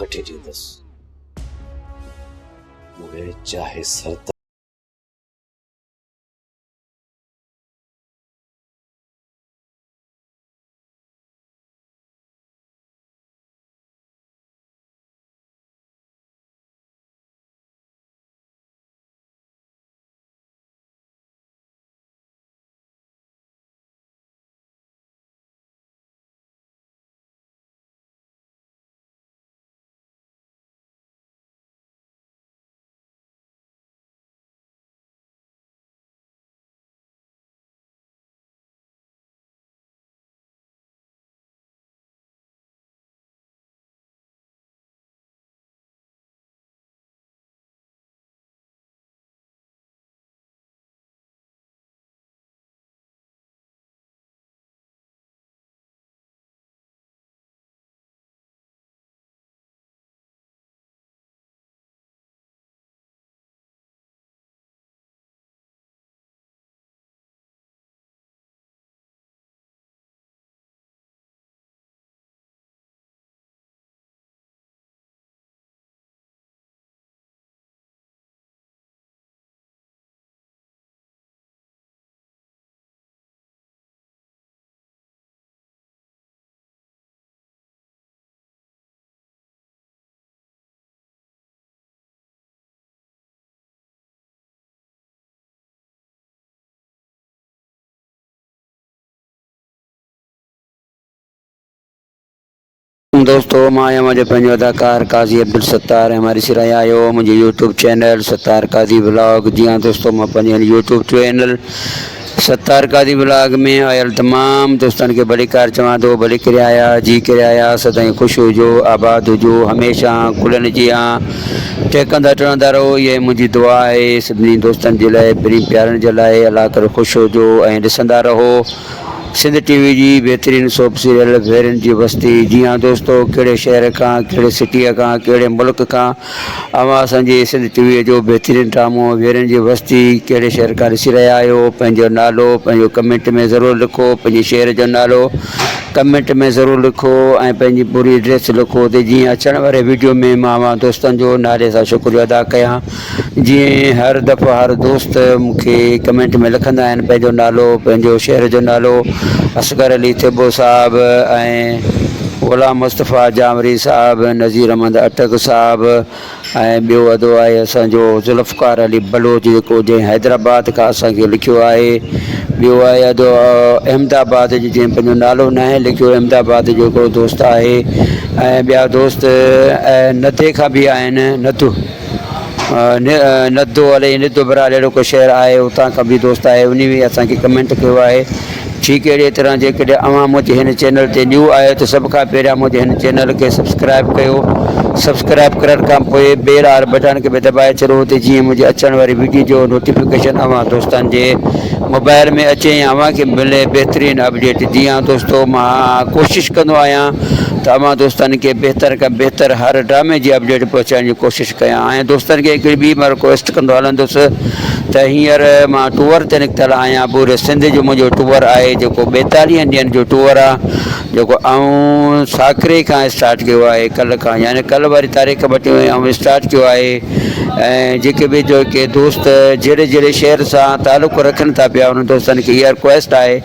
कटे ॾींदुसि उहे चाहे सरदार दोस्तों मां आहियां मुंहिंजो पंहिंजो अदाकार काज़ी अब्दुल सत्तार ऐं मां ॾिसी रहिया आहियो मुंहिंजो यूट्यूब चैनल सत्तार काज़ी ब्लॉग। जी हाँ दोस्तों, मां पंहिंजे यूट्यूब चैनल सत्तार काज़ी ब्लॉग में आयल तमामु दोस्तनि खे भलीकार चवां थो, भली करे आया, जी करे आया, सदाईं ख़ुशि हुजो, आबाद हुजो, हमेशह गुलनि जी टेकंदा टणंदा रहो, इहा मुंहिंजी दुआ आहे सभिनी दोस्तनि जे लाइ, ॿिन्ही प्यारनि जे लाइ। अलाह करे ख़ुशि हुजो ऐं ॾिसंदा रहो सिंध टीवी जी बहितरीन सोप सीरियल वेरनि जी बस्ती। जी हाँ दोस्तों, कहिड़े शहर खां, कहिड़े सिटीअ खां, कहिड़े मुल्क खां अवां असांजे सिंध टीवीअ जो बहितरीन ड्रामो वेरनि जी बस्ती कहिड़े शहर खां ॾिसी रहिया आहियो, पंहिंजो नालो पंहिंजो कमेंट में ज़रूरु लिखो, पंहिंजे शहर जो नालो कमेंट में ज़रूरु लिखो ऐं पंहिंजी पूरी एड्रेस लिखो त जीअं अचण वारे वीडियो में मां दोस्तनि जो नाले सां शुक्रिया अदा कयां। जीअं हर दफ़ो हर दोस्त मूंखे कमेंट में लिखंदा आहिनि पंहिंजो नालो, पंहिंजो शहर जो नालो। असगर अली थिबो साहब ऐं ग़ुलाम मुस्तफ़ा जामरी साहब, नज़ीर अहमद अटक साहब ऐं ॿियो अदो आहे असांजो ज़ुल्फ़कार अली बलोच जेको जंहिं हैदराबाद खां असांखे लिखियो आहे। ॿियो आहे अदो अहमदाबाद जो जंहिं पंहिंजो नालो न आहे लिखियो, अहमदाबाद जो हिकिड़ो दोस्त आहे। ऐं ॿिया दोस्त नदे खां बि आहिनि, नदो अले निदो बराल अहिड़ो को शहर आहे, उतां खां बि दोस्त आहे, उन बि असांखे कमेंट कयो आहे। ठीकु अहिड़े तरह जेकॾहिं अवां मुंहिंजे हिन चैनल ते न्यू आहियो त सभ खां पहिरियां मुंहिंजे हिन चैनल खे सब्सक्राइब कयो। सब्सक्राइब करण खां पोइ बेल वारे बटन खे बि दॿाए छॾियो त जीअं मुंहिंजे अचण वारी वीडियो जो नोटिफिकेशन अवां दोस्तनि जे मोबाइल में अचे ऐं अव्हां खे मिले बहितरीन अपडेट। जी हाँ दोस्तों, मां कोशिशि कंदो आहियां त अवां दोस्तनि खे बहितर खां बहितर हर ड्रामे जी अपडेट पहुचाइण जी कोशिशि कयां। ऐं दोस्तनि खे हिकिड़ी ॿी मां रिक्वेस्ट कंदो हलंदुसि त हींअर मां टूर ते निकितल आहियां, पूरे सिंध जो मुंहिंजो टूर आहे जेको 42 ॾींहंनि जो टूर आहे, जेको आऊं साकरे खां स्टार्ट कयो आहे, कल्ह खां, यानी कल्ह वारी तारीख़ वठी ऐं स्टार्ट कयो आहे। ऐं जेके बि जेके दोस्त जहिड़े जहिड़े शहर सां तालुक़ु रखनि था पिया, उन दोस्तनि खे इहा रिक्वेस्ट आहे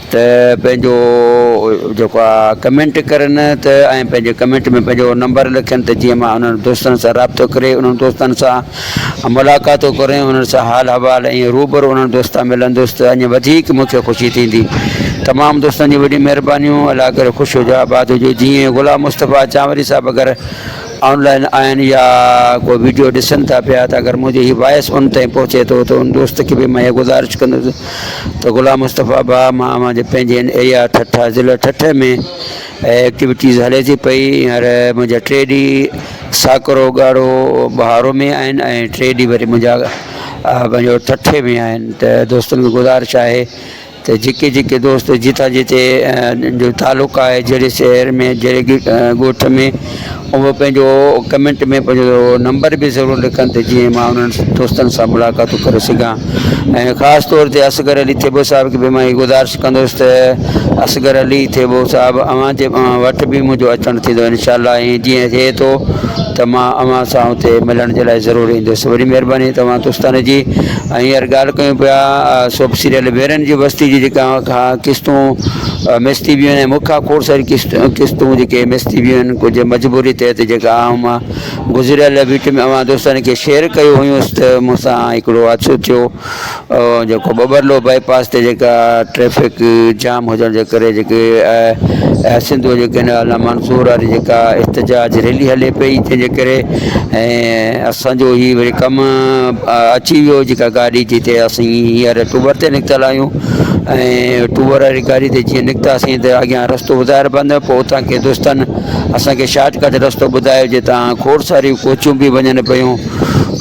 त पंहिंजो जेको आहे कमेंट करनि त ऐं पंहिंजे कमेंट में पंहिंजो नंबर लिखनि त जीअं मां उन्हनि दोस्तनि सां राब्तो करे उन्हनि दोस्तनि सां मुलाक़ातूं करें, उन्हनि सां हाल अहवाल ऐं रूबरू उन्हनि दोस्तनि मिलंदुसि त अञा वधीक मूंखे ख़ुशी थींदी। तमामु दोस्तनि जी वॾी महिरबानियूं, अलाह करे ख़ुशि हुजो, आबाद हुजे। जीअं ग़ुलाम मुस्तफ़ा जामरी साहब अगरि ऑनलाइन आहिनि या कोई वीडियो ॾिसनि था पिया त अगरि मुंहिंजी हीअ वॉइस उन ताईं पहुचे थो त उन दोस्त खे बि मां इहा गुज़ारिश कंदुसि त ग़ुलाम मुस्तफ़ा भाउ, मां पंहिंजे हिन एरिया ठठा ज़िला ठठ में एक्टिविटीज़ हले थी पई। हींअर मुंहिंजा 3 ॾींहं साकरो ॻाढ़ो बहारो में आहिनि ऐं 3 ॾींहं वरी मुंहिंजा पंहिंजो ठठे में आहिनि। त दोस्तनि खे गुज़ारिश आहे त जेके जेके दोस्त जितां जिते जो तालुक़ु आहे, जहिड़े शहर में, जहिड़े ॻोठ में, उहो पंहिंजो कमेंट में पंहिंजो नंबर बि ज़रूरु लिखनि त जीअं मां उन्हनि दोस्तनि सां मुलाक़ातूं करे सघां। ऐं ख़ासि तौर ते असगर अली थेबो साहिब खे बि मां इहा गुज़ारिश कंदुसि त असगर अली थेबो साहिबु अव्हां जे वटि बि मुंहिंजो अचणु थींदो इनशाला। ऐं जीअं थिए थो त मां अव्हां सां हुते मिलण जे लाइ ज़रूरु ईंदुसि। वॾी महिरबानी तव्हां दोस्तनि जी। ऐं हींअर ॻाल्हि कयूं पिया सोप सीरियल वेरनि जी बस्ती जी जेका क़िस्तूं मिस थी वियूं आहिनि, मूंखां खोड़ सारी क़िस्तूं जेके मिस थी वियूं आहिनि, कुझु मजबूरी तहत जेका मां गुज़िरियल वीक में अव्हां दोस्तनि खे शेयर कयो हुयुसि त मूंसां हिकिड़ो हादसो थियो जेको बबरलो बाईपास ते जेका ट्रैफिक जाम हुजण जे करे जेके सिंधू जेके अला मंसूर वारी जेका इhtजाज रैली हले पई, तंहिंजे करे ऐं असांजो ही वरी कमु अची वियो जेका गाॾी जिते असीं हींअर टूबर ते निकितल आहियूं। ऐं टूबर वारी गाॾी ते जीअं निकितासीं त अॻियां रस्तो ॿुधाइण बंदि पोइ उतां के दोस्तनि असांखे शॉर्टकट रस्तो ॿुधायो जितां खोड़ सारियूं कोचियूं बि वञनि पियूं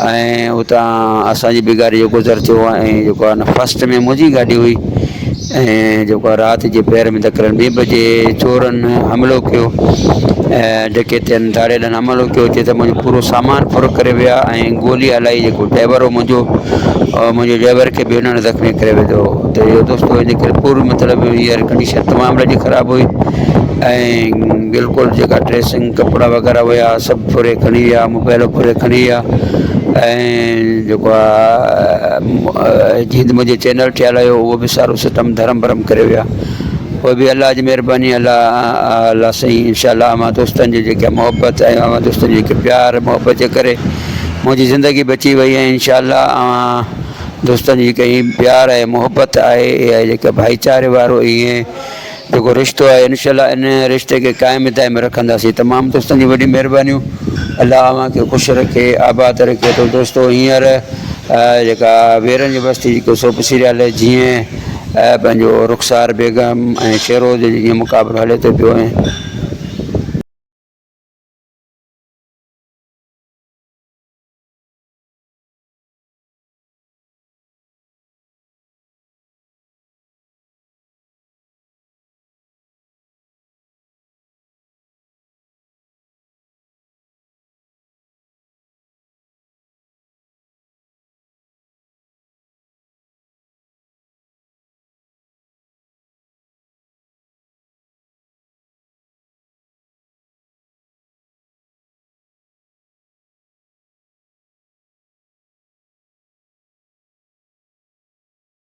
ऐं उतां असांजी बि गाॾी जो गुज़र थियो। ऐं जेको आहे न फस्ट में मुंहिंजी गाॾी हुई ऐं जेको आहे राति जे पेर में तकरीबन 2 बजे चोरनि हमिलो कयो ऐं डकैतनि धाड़ेलनि हमिलो कयो चए त मुंहिंजो पूरो सामान फुर करे विया ऐं गोली हलाई। जेको ड्राइवर हो मुंहिंजे ड्राइवर खे बि उन्हनि ज़ख़्मी करे विधो। त इहो दोस्तो इन करे पूरो मतिलबु हींअर कंडीशन तमामु ॾाढी ख़राबु हुई ऐं बिल्कुलु जेका ड्रेसिंग कपिड़ा वग़ैरह हुया सभु फुरे खणी विया, मोबाइल फुरे खणी विया। ऐं जेको आहे जीअं मुंहिंजे चैनल ठहियलु हुयो उहो बि सारो सिस्टम धरम भरम करे विया। पोइ बि अलाह जी महिरबानी अलाह साईं इनशाला मां दोस्तनि जी जेका मोहबत ऐं मां दोस्तनि जी जेके प्यार मोहबत जे करे मुंहिंजी ज़िंदगी बची वई ऐं इनशाला दोस्तनि जी जेका प्यार ऐं मोहबत आहे इहा जेका भाईचारे वारो ईअं जेको रिश्तो आहे इनशाला इन रिश्ते खे क़ाइमु दाइमु रखंदासीं। तमामु दोस्तनि जी वॾी महिरबानियूं। अलाह अव्हांखे ख़ुशि रखे आबाद रखे। तो दोस्तो हींअर जेका वेरनि जी बस्ती जेको सोप सीरियल जीअं पंहिंजो रुखसार बेगम ऐं शेरोज़ जीअं मुक़ाबिलो हले थो पियो ऐं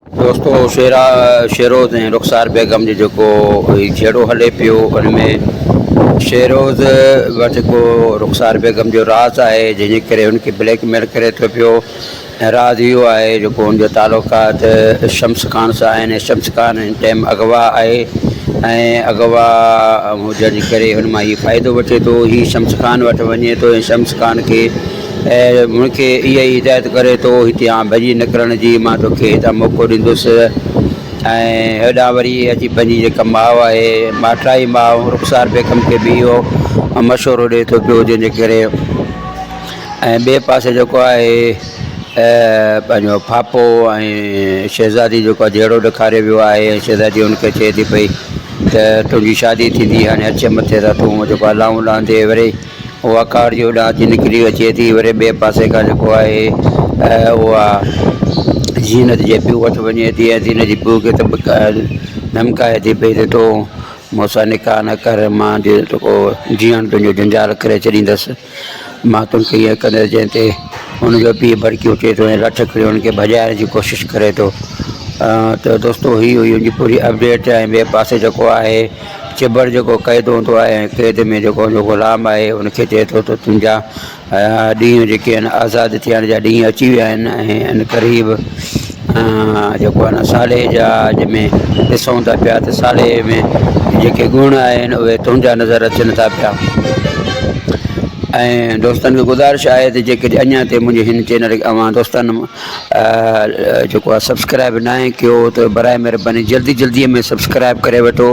दोस्तो शेरोज़ ऐं रुखसार बेगम जो जेको जहिड़ो हले पियो उनमें शेरोज़ वटि को रुखसार बेगम जो राज़ आहे जंहिंजे करे हुनखे ब्लैकमेल करे थो पियो। ऐं राज़ इहो आहे जेको हुनजो तालुकात शम्स खान सां आहिनि। शम्स खान हिन टाइम अगवा आहे ऐं अगवा हुजण जे करे हुन मां हीउ फ़ाइदो वठे थो। हीउ शम्स खान वटि वञे थो ऐं शम्स खान खे ऐं मूंखे इहा ई हिदायत करे थो हिते भॼी निकिरण जी, मां तोखे हितां मौक़ो ॾींदुसि। ऐं हेॾां वरी अची पंहिंजी जेका माउ आहे माठाई माउ रुखसार बेगम खे बि इहो मशवरो ॾिए थो पियो जंहिंजे करे ऐं ॿिए पासे जेको आहे पंहिंजो फापो ऐं शहज़ादी जेको आहे जहिड़ो ॾेखारे वियो आहे ऐं शहज़ादी हुनखे चए थी पई त तुंहिंजी शादी थींदी हाणे अचे मथे त तूं जेको आहे लाऊं लांदे वरी उहा कार जो होॾां अची निकिरी अचे थी। वरी ॿिए पासे खां जेको आहे उहा ज़ीनत जे पीउ वटि वञे थी ऐं ज़ीनत जी पीउ खे त धमकाए थी पई त तूं मूंसां निकाह न कर, मां जेको जीअण तुंहिंजो जंजाल करे छॾींदसि, मां तोखे ईअं कंदसि। जंहिं ते हुनजो पीउ भड़की उचे थो ऐं लठ खणी हुनखे भॼाइण जी कोशिशि करे थो। त दोस्तो हीअ हुई हुनजी पूरी अपडेट। ऐं ॿिए पासे जेको आहे चिबड़ जेको क़ैद हूंदो आहे ऐं क़ैद में जेको हुनजो ग़ुलाम आहे हुनखे चए थो त तुंहिंजा ॾींहं जेके आहिनि आज़ादु थियण जा ॾींहं अची विया आहिनि ऐं इन क़रीब जेको आहे न साले जा जंहिंमें ॾिसूं था पिया त साले में जेके गुण आहिनि उहे तुंहिंजा नज़र अचनि था पिया। ऐं दोस्तनि खे गुज़ारिश आहे त जेके अञा ताईं मुंहिंजे हिन चैनल खे अव्हां दोस्तनि जेको आहे सब्सक्राइब न आहे कयो त बराए महिरबानी जल्दीअ में सब्सक्राइब करे वठो।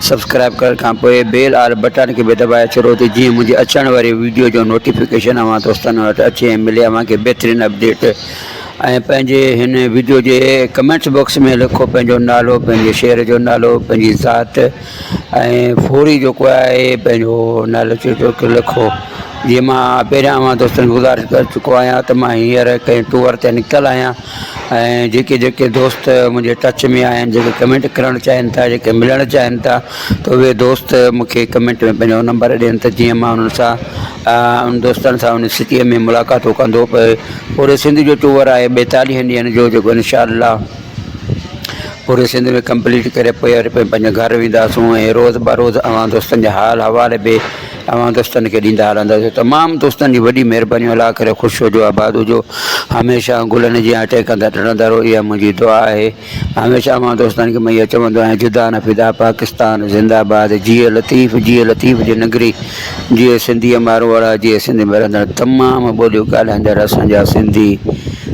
सब्सक्राइब करण खां पोइ बेल आल बटन खे बि दॿाए छॾो त जीअं मुंहिंजे अचण वारी वीडियो जो नोटिफिकेशन अव्हां दोस्तनि वटि अचे ऐं मिले अव्हांखे बहितरीनु अपडेट ऐं पंहिंजे हिन वीडियो जे कमेंट्स बॉक्स में लिखो पंहिंजो नालो, पंहिंजे शहर जो नालो, पंहिंजी ज़ात ऐं फौरी जेको आहे पंहिंजो नालो चो लिखो। जीअं मां पहिरियां मां दोस्तनि गुज़ारिश करे चुको आहियां त मां हींअर कंहिं टूर ते निकितल आहियां ऐं जेके जेके दोस्त मुंहिंजे टच में आहिनि, जेके कमेंट करणु चाहिनि था, जेके मिलणु चाहिनि था, त उहे दोस्त मूंखे कमेंट में पंहिंजो नंबर ॾियनि त जीअं मां उन्हनि सां उन दोस्तनि सां उन सिटीअ में मुलाक़ातूं कंदो। पूरे सिंध जो टूर आहे 42 ॾींहंनि जो, जेको इंशाअल्लाह पूरे सिंध में कंप्लीट करे पोइ पंहिंजे घर वेंदासूं ऐं रोज़ बरोज़ अवां दोस्तनि जा हाल हवाले बि अवां दोस्तनि खे ॾींदा हलंदासीं। तमामु दोस्तनि जी वॾी महिरबानी, अलाह करे ख़ुशि हुजो, आबाद हुजो, हमेशह गुलनि जी टहिकंदा टणंदा रहो, इहा मुंहिंजी दुआ आहे। हमेशह अवां दोस्तनि खे मां इहा चवंदो आहियां, जुदा न फिदा पाकिस्तान ज़िंदाबाद, जिए लतीफ़ जी नगरी, जीअं सिंधी मारो वारा, जीअं सिंधी में रहंदड़ तमामु ॿोलियूं ॻाल्हाईंदड़ असांजा सिंधी,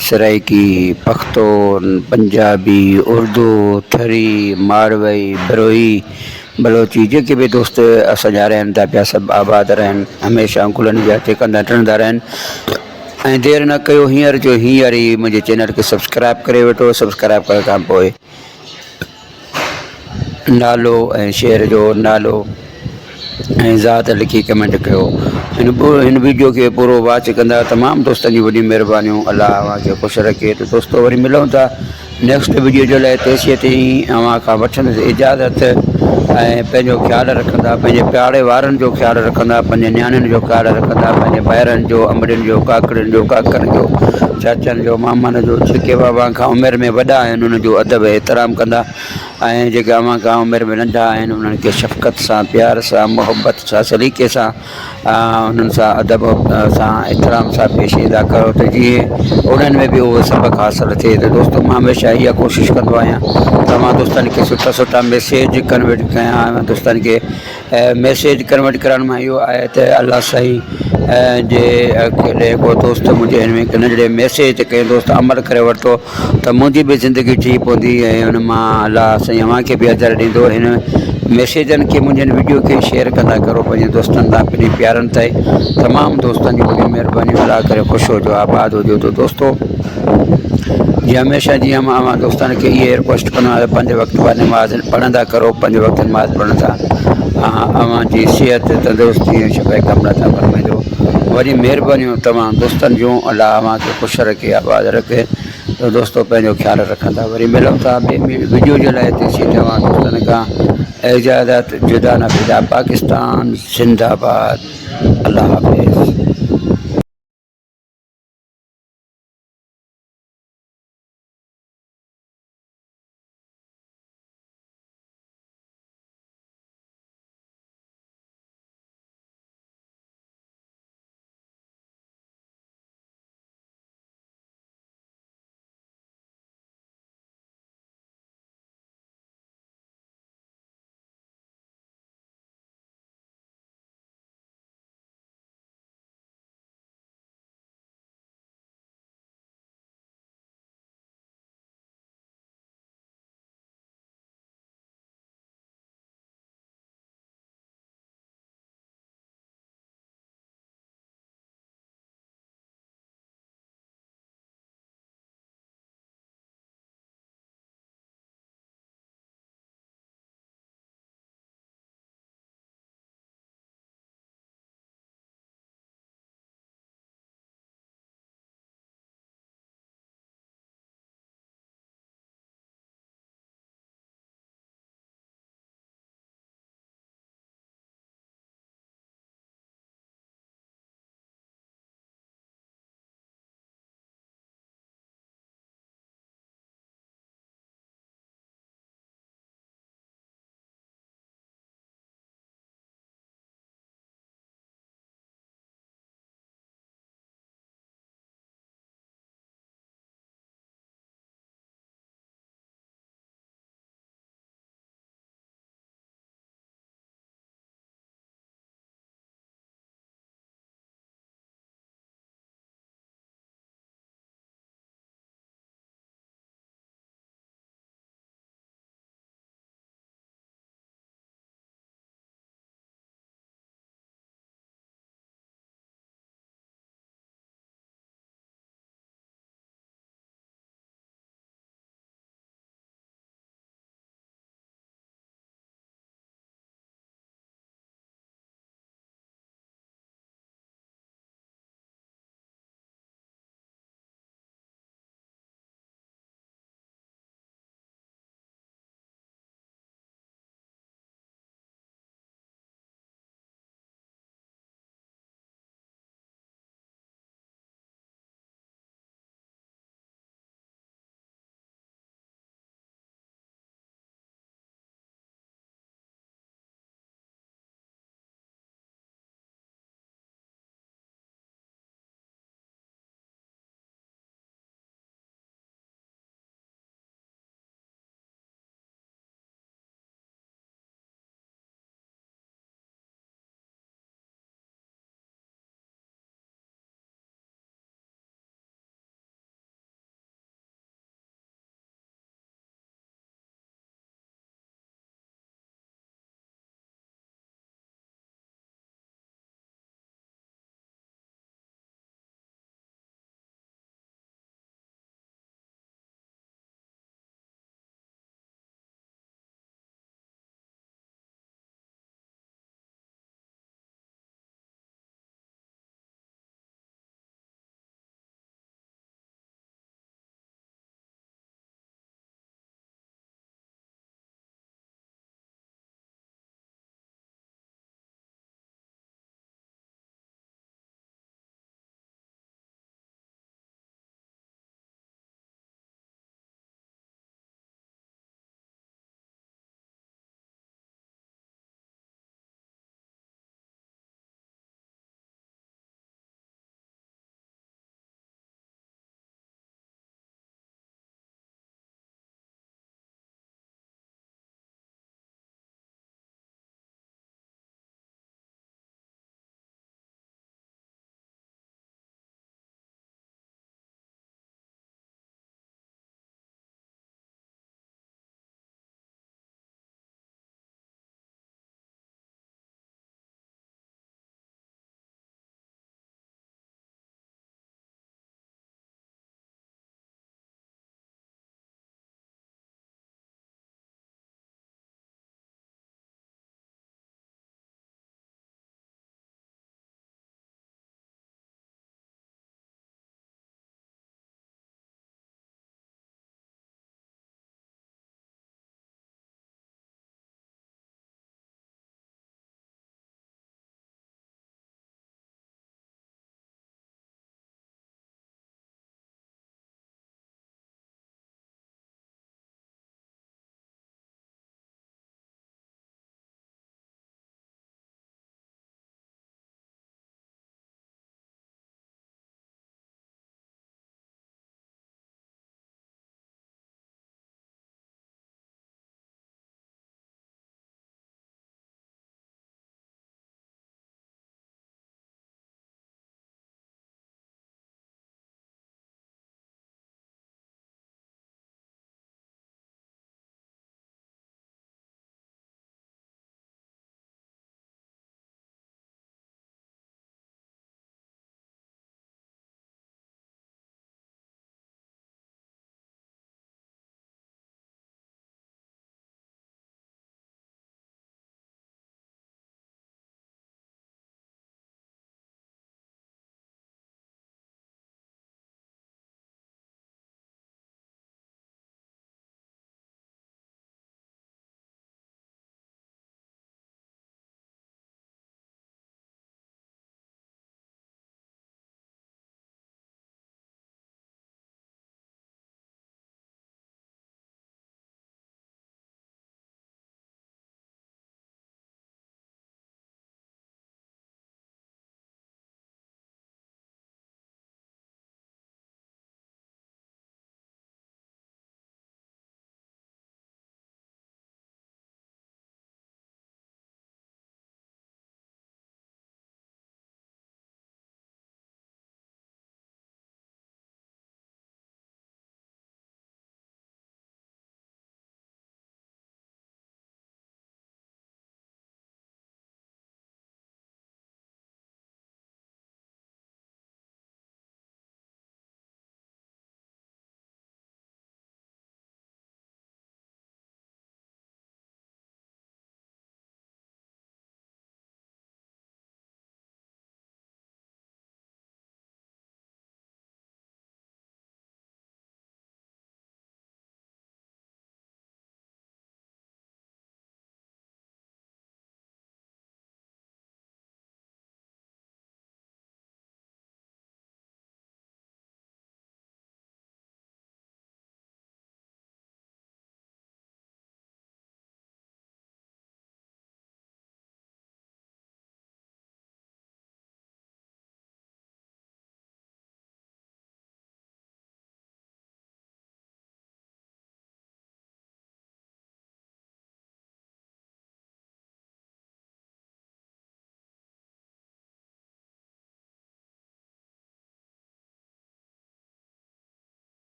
सराइकी, पख्तून, पंजाबी, उर्दू, थरी, मारवई, बरोई, बलोची, जेके बि दोस्त असांजा रहनि था पिया, सभु आबाद रहनि, हमेशह गुलनि जा टिकंदा टणंदा रहनि। ऐं देरि न कयो, हींअर जो हींअर ई मुंहिंजे चैनल खे सब्सक्राइब करे वठो। सब्सक्राइब करण खां पोइ नालो ऐं शहर जो नालो ऐं ज़ात लिखी कमेंट कयो। हिन वीडियो खे पूरो वॉच कंदा तमामु दोस्तनि जी वॾी महिरबानियूं, अलाह अव्हांखे ख़ुशि रखे। त दोस्तो वरी मिलूं था नेक्स्ट वीडियो जे लाइ। तेसीं ताईं अव्हां खां वठंदुसि इजाज़त ऐं पंहिंजो ख़्यालु रखंदा, पंहिंजे प्यारे वारनि जो ख़्यालु रखंदा, पंहिंजे नियाणियुनि जो ख़्यालु रखंदा, पंहिंजे ॿाहिरनि जो, अमड़ियुनि जो, काकड़ियुनि जो, काकनि जो, चाचनि जो, मामनि जो, जेके बाबा खां उमिरि में वॾा आहिनि उन्हनि जो अदब एतिराम कंदा ऐं जेके अव्हां खां उमिरि में नंढा आहिनि उन्हनि खे शफ़क़त सां, प्यार सां, मोहबत सां, सलीक़े सां उन्हनि सां अदब सां, एतिराम सां पेश ईंदा करो त जीअं उन्हनि में बि उहो सबक़ु हासिलु थिए। त दोस्तो मां हमेशह इहा कोशिशि कंदो आहियां तव्हां दोस्तनि खे सुठा सुठा मैसेज कन्वर्ट कयां। दोस्तनि खे मैसेज कन्वर्ट करण मां इहो आहे त अलाह साईं जे केॾे को दोस्त मुंहिंजे हिन में हिकु नंढड़े मैसेज ते कंहिं दोस्त अमल करे वरितो त मुंहिंजी बि ज़िंदगी थी पवंदी ऐं हुन मां अलाह साईं अव्हांखे बि अजर ॾींदो। हिन मैसेजनि खे, मुंहिंजे वीडियो खे शेयर कंदा करो पंहिंजे दोस्तनि सां, पंहिंजे प्यारनि ताईं। तमामु दोस्तनि जी वॾी महिरबानी, अलाह करे ख़ुशि हुजो, आबाद हुजो। त दोस्तो जीअं हमेशह जीअं मां दोस्तनि खे इहे रिक्वेस्ट कंदो आहियां, 5 वक़्त बाद नमाज़ पढ़ंदा करो, 5 वक़्त नमाज़ पढ़ंदा अव्हांजी सिहत, तंदुरुस्ती ऐं शफ़ाए कमला था फरमाईंदो। वरी महिरबानियूं तमामु दोस्तनि जूं, अलाह अव्हांखे ख़ुशि रखे, आबाद रखे। त दोस्तो पंहिंजो ख़्यालु रखंदा। वरी मिलूं था ॿिए वीडियो जे लाइ। तेसीं तव्हां दोस्तनि खां इजाज़त, जुदा न फिदा पाकिस्तान ज़िंदाबाद, अल्लाह हाफ़िज़।